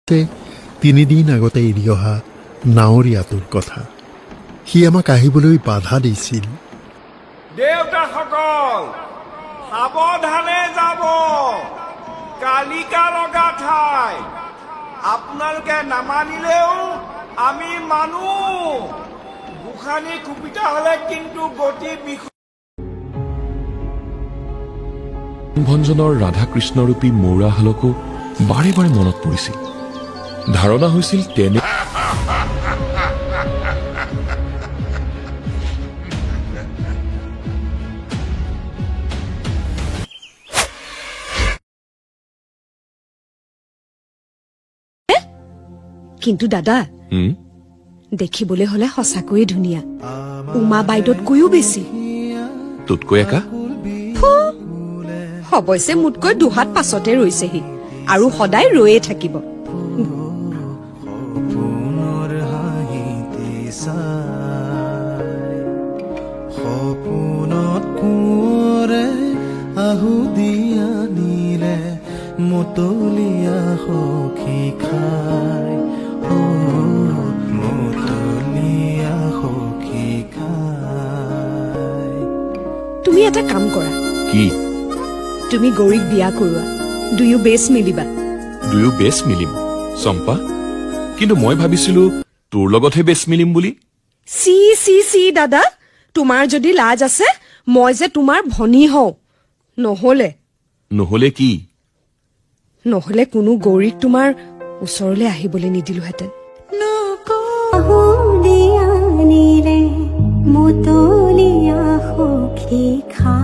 3 দিন আগতে এৰি অহা নাৱৰীয়াটোৰ কথা সি আমাক আহিবলৈ বাধা দিছিল। দেউতাসকল সাৱধানে যাব, কালিকা লগা ঠাই, আপোনালোকে নামানিলেও আমি মানো। গোসানী কুপিতা হলে কিন্তু গতি ভঞ্জনৰ ৰাধাকৃষ্ণৰূপী মৌৰাহালকো বাৰে বাৰে মনত পৰিছিল। ধাৰণা হৈছিল তেনে কিন্তু দাদা দেখিবলৈ হলে সঁচাকৈয়ে ধুনীয়া, উমা বাইদেউতকৈও বেছি। তোতকৈ একা অৱশ্যে মোতকৈ 2 হাত পাছতে ৰৈছেহি আৰু সদায় ৰৈয়ে থাকিব। মতলীয়া সখী খাই, মতলীয়া সখী খাই। তুমি এটা কাম কৰা, কি? তুমি গৌৰীক বিয়া কৰোৱা, দুয়ো বেছ মিলিবা। দুয়ো বেছ মিলিম চম্পা? কিন্তু মই ভাবিছিলো তোৰ লগতহে বেছ মিলিম বুলি। চি চি চি দাদা, তোমাৰ যদি লাজ আছে, মই যে তোমাৰ ভনী হওঁ। নহলে কি? নহলে কোনো গৌৰীক তোমাৰ ওচৰলৈ আহিবলৈ নিদিলোহেঁতেন। মতলীয়া সখী খা